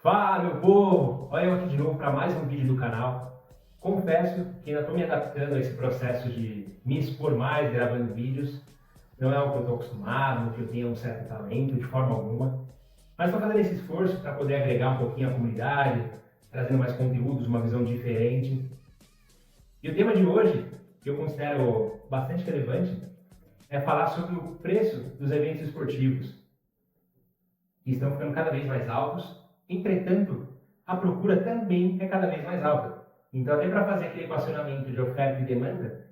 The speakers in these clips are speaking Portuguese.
Fala, meu povo! Olha eu aqui de novo para mais um vídeo do canal. Confesso que ainda estou me adaptando a esse processo de me expor mais gravando vídeos. Não é algo que eu estou acostumado, que eu tenha um certo talento de forma alguma. Mas estou fazendo esse esforço para poder agregar um pouquinho à comunidade, trazendo mais conteúdos, uma visão diferente. E o tema de hoje, que eu considero bastante relevante, é falar sobre o preço dos eventos esportivos, que estão ficando cada vez mais altos. Entretanto, a procura também é cada vez mais alta. Então, até para fazer aquele equacionamento de oferta e demanda,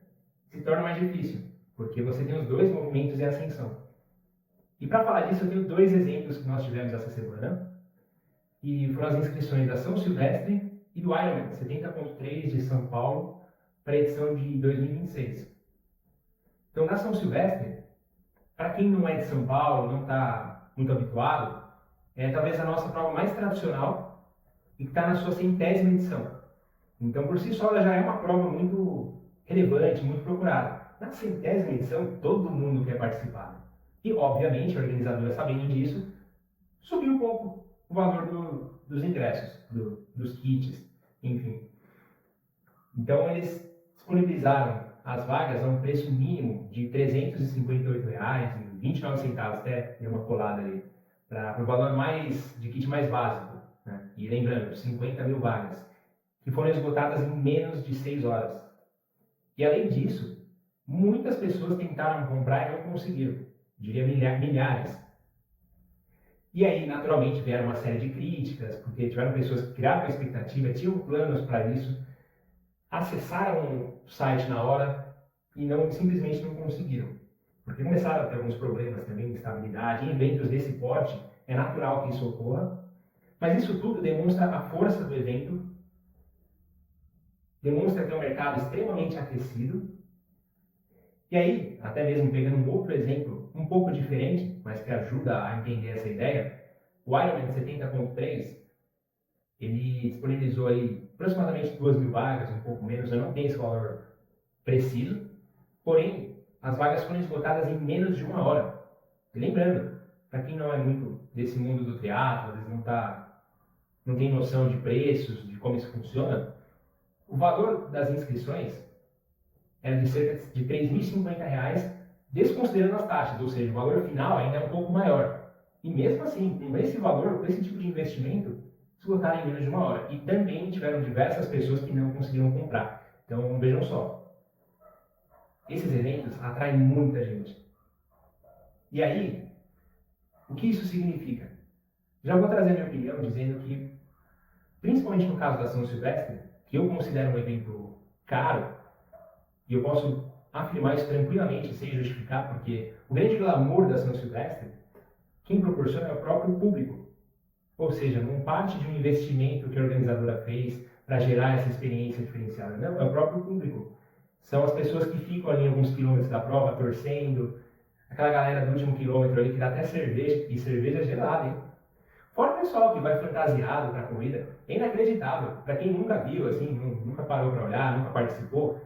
se torna mais difícil, porque você tem os dois movimentos em ascensão. E para falar disso, eu tenho dois exemplos que nós tivemos essa semana, e foram as inscrições da São Silvestre e do Ironman 70.3 de São Paulo para a edição de 2026. Então, na São Silvestre, para quem não é de São Paulo, não está muito habituado, é talvez a nossa prova mais tradicional e que está na sua 100ª edição. Então, por si só, ela já é uma prova muito relevante, muito procurada. Na 100ª edição, todo mundo quer participar. E, obviamente, a organizadora, sabendo disso, subiu um pouco o valor dos ingressos, dos kits, enfim. Então, eles disponibilizaram as vagas a um preço mínimo de R$ 358,29, até deu uma colada ali, para o valor de kit mais básico. Né? E lembrando, 50 mil vagas, que foram esgotadas em menos de 6 horas. E além disso, muitas pessoas tentaram comprar e não conseguiram, diria milhares. E aí, naturalmente, vieram uma série de críticas, porque tiveram pessoas que criaram a expectativa, tinham planos para isso, acessaram o site na hora e simplesmente não conseguiram. Porque começaram a ter alguns problemas também de estabilidade. Em eventos desse porte, é natural que isso ocorra. Mas isso tudo demonstra a força do evento, demonstra que é um mercado extremamente aquecido. E aí, até mesmo pegando um outro exemplo, um pouco diferente, mas que ajuda a entender essa ideia, o Ironman 70.3, ele disponibilizou aí aproximadamente 2.000 vagas, um pouco menos, eu não tenho esse valor preciso, porém, as vagas foram esgotadas em menos de 1 hora. E lembrando, para quem não é muito desse mundo do triatlo, às vezes não tem noção de preços, de como isso funciona, o valor das inscrições era de cerca de R$ 3.050, desconsiderando as taxas, ou seja, o valor final ainda é um pouco maior. E mesmo assim, com esse valor, com esse tipo de investimento, esgotaram em menos de 1 hora. E também tiveram diversas pessoas que não conseguiram comprar. Então, vejam só. Esses eventos atraem muita gente. E aí, o que isso significa? Já vou trazer minha opinião dizendo que, principalmente no caso da São Silvestre, que eu considero um evento caro, e eu posso afirmar isso tranquilamente, sem justificar, porque o grande glamour da São Silvestre, quem proporciona é o próprio público. Ou seja, não parte de um investimento que a organizadora fez para gerar essa experiência diferenciada. Não, é o próprio público. São as pessoas que ficam ali alguns quilômetros da prova, torcendo, aquela galera do último quilômetro ali que dá até cerveja, e cerveja gelada, hein? Fora o pessoal que vai fantasiado para a corrida, é inacreditável. Para quem nunca viu, assim, nunca parou para olhar, nunca participou,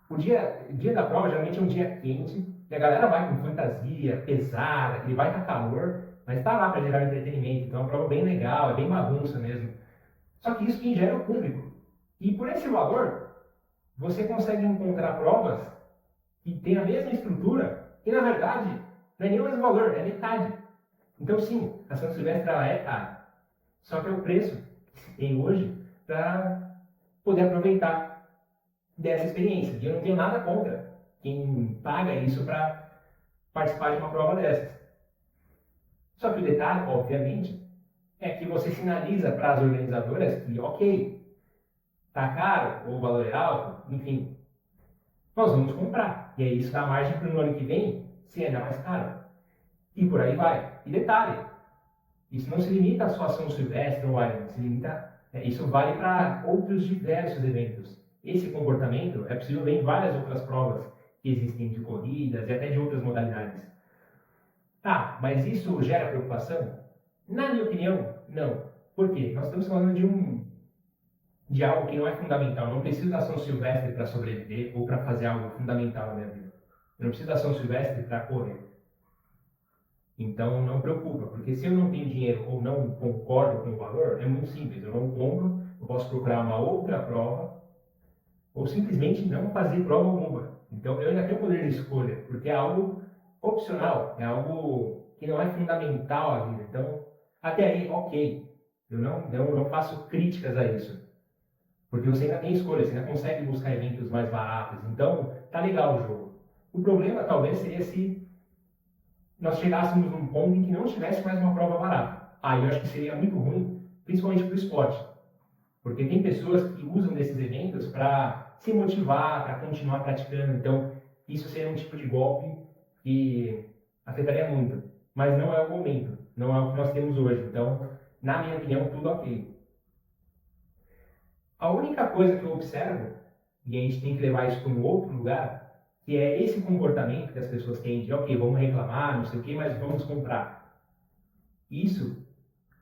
o dia da prova geralmente é um dia quente, e a galera vai com fantasia pesada, que vai estar calor, mas está lá para gerar entretenimento. Então é uma prova bem legal, é bem bagunça mesmo. Só que isso quem gera é o público. E por esse valor, você consegue encontrar provas que têm a mesma estrutura, e na verdade não é nem o mesmo valor, é metade. Então sim, a São Silvestre ela é cara. Só que é o preço que se tem hoje para poder aproveitar dessa experiência. E eu não tenho nada contra quem paga isso para participar de uma prova dessas. Só que o detalhe, obviamente, é que você sinaliza para as organizadoras que, ok, está caro ou o valor é alto, enfim, nós vamos comprar. E aí isso dá margem para o ano que vem ser ainda mais caro. E por aí vai. E detalhe, isso não se limita à sua São Silvestre ou Ironman, isso vale para outros diversos eventos. Esse comportamento é possível ver em várias outras provas que existem de corridas e até de outras modalidades. Tá, mas isso gera preocupação? Na minha opinião, não. Por quê? Nós estamos falando de algo que não é fundamental. Eu não preciso da São Silvestre para sobreviver ou para fazer algo fundamental na minha vida. Eu não preciso da São Silvestre para correr. Então não preocupa, porque se eu não tenho dinheiro ou não concordo com o valor, é muito simples, eu não compro, eu posso procurar uma outra prova ou simplesmente não fazer prova alguma. Então eu ainda tenho poder de escolha, porque é algo opcional, é algo que não é fundamental à vida. Então, até aí, ok. Eu não faço críticas a isso. Porque você ainda tem escolha, você ainda consegue buscar eventos mais baratos. Então, tá legal o jogo. O problema talvez seria se nós chegássemos num ponto em que não tivesse mais uma prova barata. Aí eu acho que seria muito ruim, principalmente para o esporte. Porque tem pessoas que usam desses eventos para se motivar, para continuar praticando. Então, isso seria um tipo de golpe que afetaria muito. Mas não é o momento, não é o que nós temos hoje. Então, na minha opinião, tudo ok. A única coisa que eu observo, e a gente tem que levar isso para um outro lugar, que é esse comportamento que as pessoas têm de, ok, vamos reclamar, não sei o quê, mas vamos comprar. Isso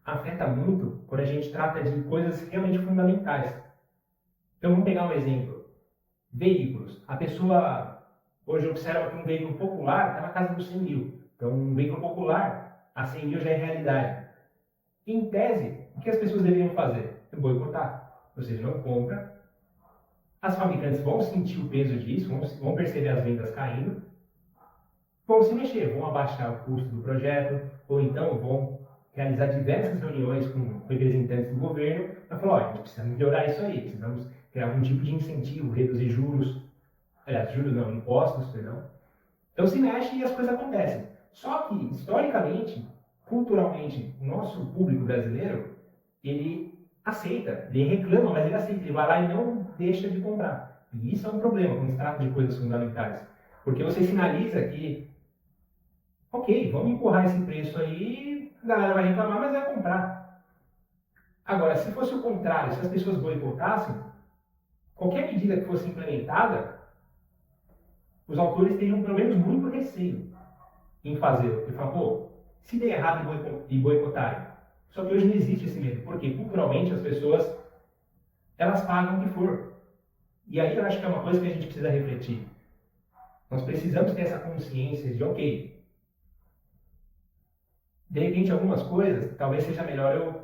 afeta muito quando a gente trata de coisas realmente fundamentais. Então, vamos pegar um exemplo. Veículos. A pessoa hoje observa que um veículo popular está na casa dos 100 mil. Então, um veículo popular a 100 mil já é realidade. Em tese, o que as pessoas deveriam fazer? Boicotar. Ou seja, não compra. As fabricantes vão sentir o peso disso, vão perceber as vendas caindo, vão se mexer, vão abaixar o custo do projeto, ou então vão realizar diversas reuniões com representantes do governo para falar, olha, a gente precisa melhorar isso aí, precisamos criar algum tipo de incentivo, reduzir juros, aliás, juros não, impostos, perdão. Então se mexe e as coisas acontecem. Só que, historicamente, culturalmente, o nosso público brasileiro, ele aceita, ele reclama, mas ele aceita, ele vai lá e não deixa de comprar. E isso é um problema quando se trata de coisas fundamentais. Porque você sinaliza que, ok, vamos empurrar esse preço aí, a galera vai reclamar, mas vai comprar. Agora, se fosse o contrário, se as pessoas boicotassem, qualquer medida que fosse implementada, os autores teriam pelo menos muito receio em fazê-lo. Porque falam, pô, se der errado e boicotarem. Só que hoje não existe esse medo. Porque culturalmente as pessoas, elas pagam o que for. E aí eu acho que é uma coisa que a gente precisa refletir. Nós precisamos ter essa consciência de, ok, de repente algumas coisas, talvez seja melhor eu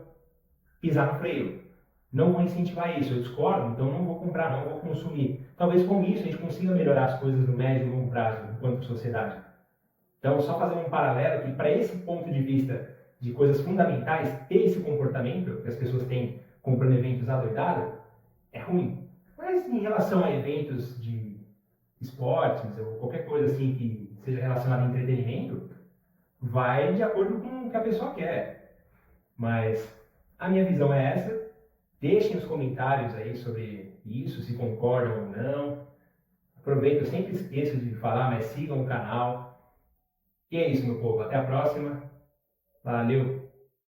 pisar no freio. Não vou incentivar isso, eu discordo, então não vou comprar, não vou consumir. Talvez com isso a gente consiga melhorar as coisas no médio e longo prazo, enquanto sociedade. Então, só fazendo um paralelo que para esse ponto de vista de coisas fundamentais, ter esse comportamento que as pessoas têm comprando eventos adoidados, é ruim. Mas em relação a eventos de esportes ou qualquer coisa assim que seja relacionada a entretenimento, vai de acordo com o que a pessoa quer. Mas a minha visão é essa. Deixem os comentários aí sobre isso, se concordam ou não. Aproveito, eu sempre esqueço de falar, mas sigam o canal. E é isso, meu povo. Até a próxima. Valeu!